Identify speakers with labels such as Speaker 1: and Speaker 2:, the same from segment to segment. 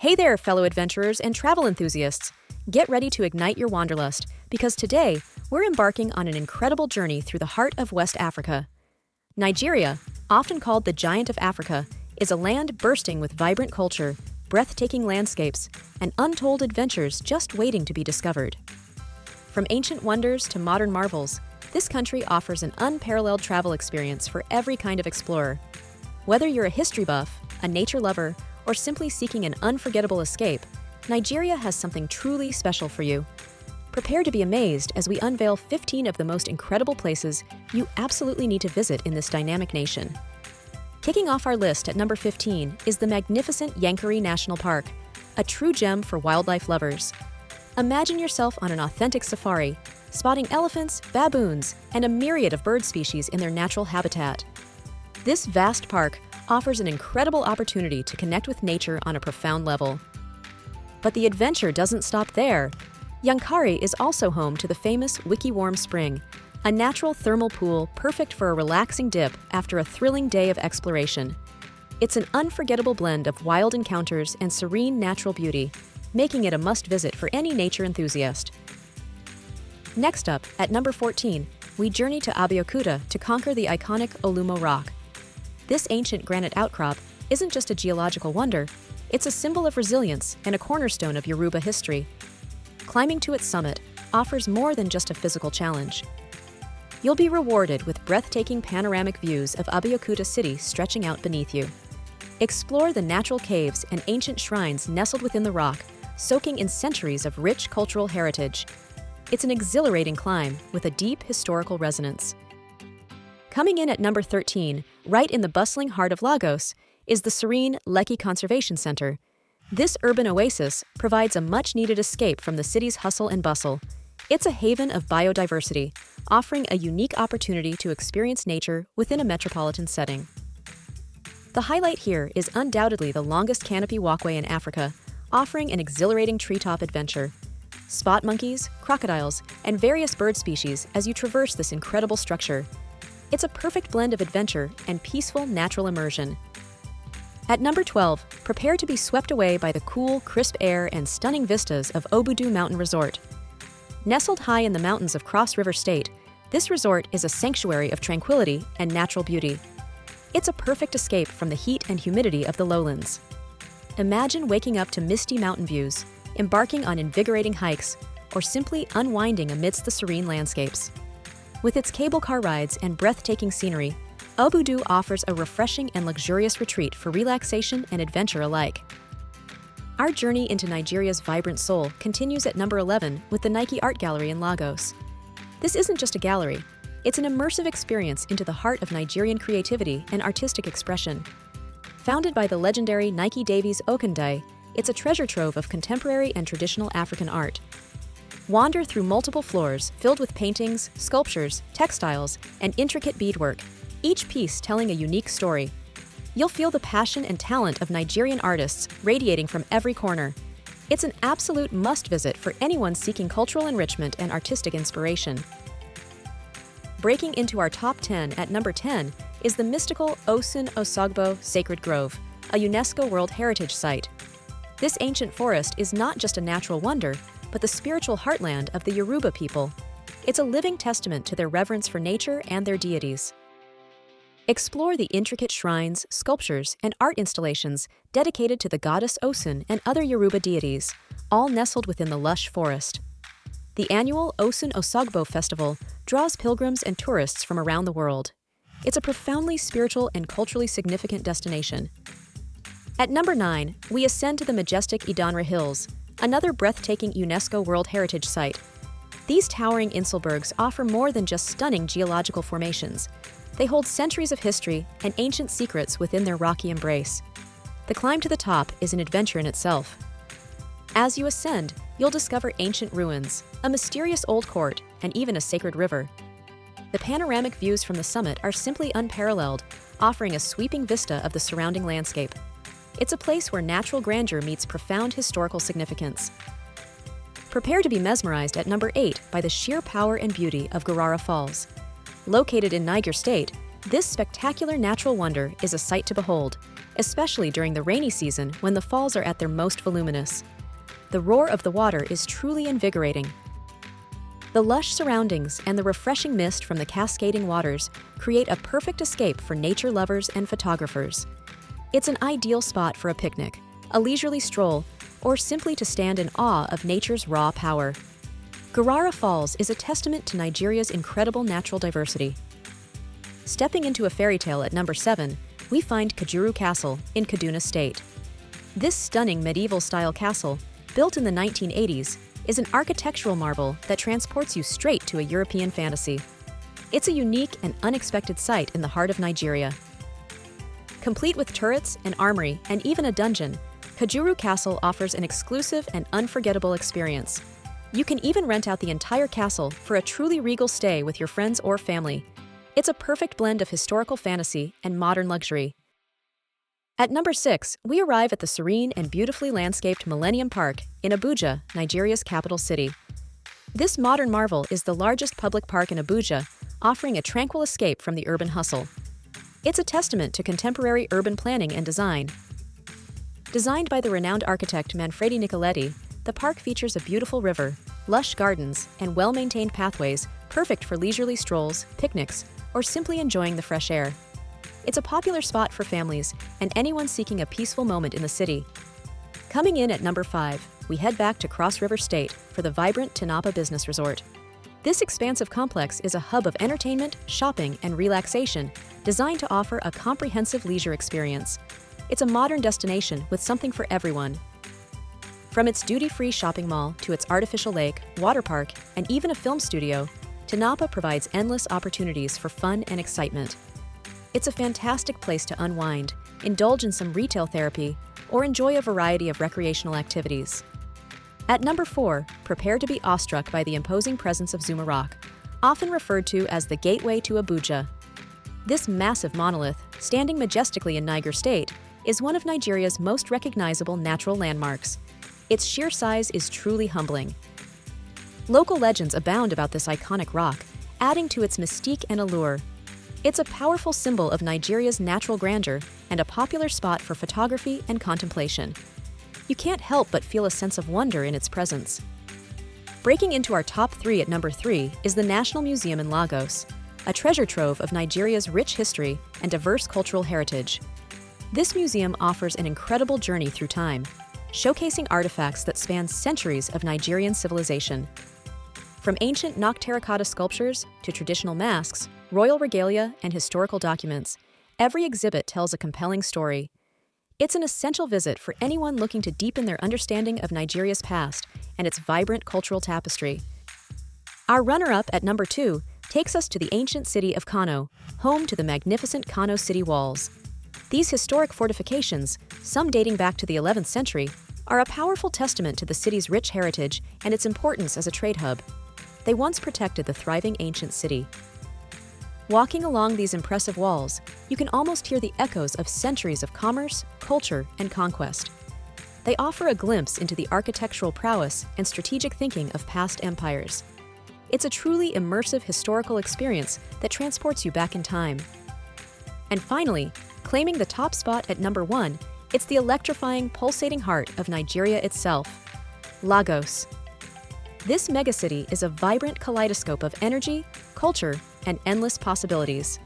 Speaker 1: Hey there, fellow adventurers and travel enthusiasts! Get ready to ignite your wanderlust, because today we're embarking on an incredible journey through the heart of West Africa. Nigeria, often called the Giant of Africa, is a land bursting with vibrant culture, breathtaking landscapes, and untold adventures just waiting to be discovered. From ancient wonders to modern marvels, this country offers an unparalleled travel experience for every kind of explorer. Whether you're a history buff, a nature lover, or simply seeking an unforgettable escape, Nigeria has something truly special for you. Prepare to be amazed as we unveil 15 of the most incredible places you absolutely need to visit in this dynamic nation. Kicking off our list at number 15 is the magnificent Yankari National Park, a true gem for wildlife lovers. Imagine yourself on an authentic safari, spotting elephants, baboons, and a myriad of bird species in their natural habitat. This vast park offers an incredible opportunity to connect with nature on a profound level. But the adventure doesn't stop there. Yankari is also home to the famous Wiki-Warm Spring, a natural thermal pool perfect for a relaxing dip after a thrilling day of exploration. It's an unforgettable blend of wild encounters and serene natural beauty, making it a must-visit for any nature enthusiast. Next up, at number 14, we journey to Abeokuta to conquer the iconic Olumo Rock. This ancient granite outcrop isn't just a geological wonder, it's a symbol of resilience and a cornerstone of Yoruba history. Climbing to its summit offers more than just a physical challenge. You'll be rewarded with breathtaking panoramic views of Abeokuta City stretching out beneath you. Explore the natural caves and ancient shrines nestled within the rock, soaking in centuries of rich cultural heritage. It's an exhilarating climb with a deep historical resonance. Coming in at number 13, right in the bustling heart of Lagos, is the serene Lekki Conservation Center. This urban oasis provides a much-needed escape from the city's hustle and bustle. It's a haven of biodiversity, offering a unique opportunity to experience nature within a metropolitan setting. The highlight here is undoubtedly the longest canopy walkway in Africa, offering an exhilarating treetop adventure. Spot monkeys, crocodiles, and various bird species as you traverse this incredible structure. It's a perfect blend of adventure and peaceful natural immersion. At number 12, prepare to be swept away by the cool, crisp air and stunning vistas of Obudu Mountain Resort. Nestled high in the mountains of Cross River State, this resort is a sanctuary of tranquility and natural beauty. It's a perfect escape from the heat and humidity of the lowlands. Imagine waking up to misty mountain views, embarking on invigorating hikes, or simply unwinding amidst the serene landscapes. With its cable car rides and breathtaking scenery, Obudu offers a refreshing and luxurious retreat for relaxation and adventure alike. Our journey into Nigeria's vibrant soul continues at number 11 with the Nike Art Gallery in Lagos. This isn't just a gallery, it's an immersive experience into the heart of Nigerian creativity and artistic expression. Founded by the legendary Nike Davies Okundai, it's a treasure trove of contemporary and traditional African art. Wander through multiple floors filled with paintings, sculptures, textiles, and intricate beadwork, each piece telling a unique story. You'll feel the passion and talent of Nigerian artists radiating from every corner. It's an absolute must-visit for anyone seeking cultural enrichment and artistic inspiration. Breaking into our top 10 at number 10 is the mystical Osun-Osogbo Sacred Grove, a UNESCO World Heritage Site. This ancient forest is not just a natural wonder, but the spiritual heartland of the Yoruba people. It's a living testament to their reverence for nature and their deities. Explore the intricate shrines, sculptures, and art installations dedicated to the goddess Osun and other Yoruba deities, all nestled within the lush forest. The annual Osun-Osogbo Festival draws pilgrims and tourists from around the world. It's a profoundly spiritual and culturally significant destination. At number 9, we ascend to the majestic Idanra Hills, another breathtaking UNESCO World Heritage Site. These towering Inselbergs offer more than just stunning geological formations. They hold centuries of history and ancient secrets within their rocky embrace. The climb to the top is an adventure in itself. As you ascend, you'll discover ancient ruins, a mysterious old court, and even a sacred river. The panoramic views from the summit are simply unparalleled, offering a sweeping vista of the surrounding landscape. It's a place where natural grandeur meets profound historical significance. Prepare to be mesmerized at number 8 by the sheer power and beauty of Garara Falls. Located in Niger State, this spectacular natural wonder is a sight to behold, especially during the rainy season when the falls are at their most voluminous. The roar of the water is truly invigorating. The lush surroundings and the refreshing mist from the cascading waters create a perfect escape for nature lovers and photographers. It's an ideal spot for a picnic, a leisurely stroll, or simply to stand in awe of nature's raw power. Garara Falls is a testament to Nigeria's incredible natural diversity. Stepping into a fairy tale at number 7, we find Kajuru Castle in Kaduna State. This stunning medieval-style castle, built in the 1980s, is an architectural marvel that transports you straight to a European fantasy. It's a unique and unexpected sight in the heart of Nigeria. Complete with turrets, an armory, and even a dungeon, Kajuru Castle offers an exclusive and unforgettable experience. You can even rent out the entire castle for a truly regal stay with your friends or family. It's a perfect blend of historical fantasy and modern luxury. At number 6, we arrive at the serene and beautifully landscaped Millennium Park in Abuja, Nigeria's capital city. This modern marvel is the largest public park in Abuja, offering a tranquil escape from the urban hustle. It's a testament to contemporary urban planning and design. Designed by the renowned architect Manfredi Nicoletti, the park features a beautiful river, lush gardens, and well-maintained pathways perfect for leisurely strolls, picnics, or simply enjoying the fresh air. It's a popular spot for families and anyone seeking a peaceful moment in the city. Coming in at number 5, we head back to Cross River State for the vibrant Tinapa Business Resort. This expansive complex is a hub of entertainment, shopping, and relaxation designed to offer a comprehensive leisure experience. It's a modern destination with something for everyone. From its duty-free shopping mall to its artificial lake, water park, and even a film studio, Tinapa provides endless opportunities for fun and excitement. It's a fantastic place to unwind, indulge in some retail therapy, or enjoy a variety of recreational activities. At number 4, prepare to be awestruck by the imposing presence of Zuma Rock, often referred to as the gateway to Abuja. This massive monolith, standing majestically in Niger State, is one of Nigeria's most recognizable natural landmarks. Its sheer size is truly humbling. Local legends abound about this iconic rock, adding to its mystique and allure. It's a powerful symbol of Nigeria's natural grandeur and a popular spot for photography and contemplation. You can't help but feel a sense of wonder in its presence. Breaking into our top 3 at number 3 is the National Museum in Lagos, a treasure trove of Nigeria's rich history and diverse cultural heritage. This museum offers an incredible journey through time, showcasing artifacts that span centuries of Nigerian civilization. From ancient Nok terracotta sculptures to traditional masks, royal regalia, and historical documents, every exhibit tells a compelling story. It's an essential visit for anyone looking to deepen their understanding of Nigeria's past and its vibrant cultural tapestry. Our runner-up at number 2 takes us to the ancient city of Kano, home to the magnificent Kano city walls. These historic fortifications, some dating back to the 11th century, are a powerful testament to the city's rich heritage and its importance as a trade hub. They once protected the thriving ancient city. Walking along these impressive walls, you can almost hear the echoes of centuries of commerce, culture, and conquest. They offer a glimpse into the architectural prowess and strategic thinking of past empires. It's a truly immersive historical experience that transports you back in time. And finally, claiming the top spot at number 1, it's the electrifying, pulsating heart of Nigeria itself, Lagos. This megacity is a vibrant kaleidoscope of energy, culture, and endless possibilities.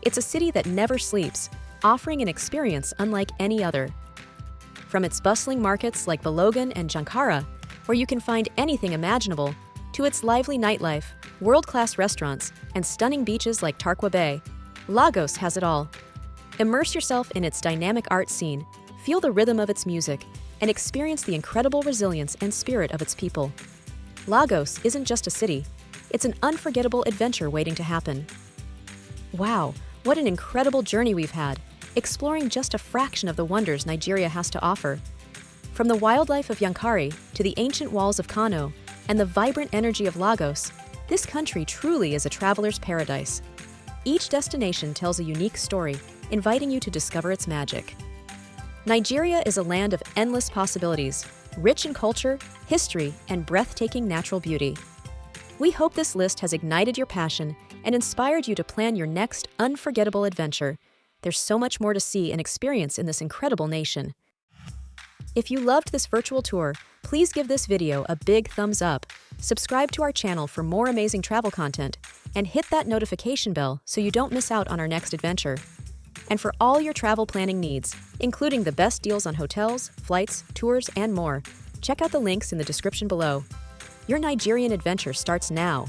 Speaker 1: It's a city that never sleeps, offering an experience unlike any other. From its bustling markets like Balogun and Jankara, where you can find anything imaginable, to its lively nightlife, world-class restaurants, and stunning beaches like Tarkwa Bay, Lagos has it all. Immerse yourself in its dynamic art scene, feel the rhythm of its music, and experience the incredible resilience and spirit of its people. Lagos isn't just a city, it's an unforgettable adventure waiting to happen. Wow, what an incredible journey we've had, exploring just a fraction of the wonders Nigeria has to offer. From the wildlife of Yankari to the ancient walls of Kano and the vibrant energy of Lagos, this country truly is a traveler's paradise. Each destination tells a unique story, inviting you to discover its magic. Nigeria is a land of endless possibilities, rich in culture, history, and breathtaking natural beauty. We hope this list has ignited your passion and inspired you to plan your next unforgettable adventure. There's so much more to see and experience in this incredible nation. If you loved this virtual tour, please give this video a big thumbs up, subscribe to our channel for more amazing travel content, and hit that notification bell so you don't miss out on our next adventure. And for all your travel planning needs, including the best deals on hotels, flights, tours, and more, check out the links in the description below. Your Nigerian adventure starts now.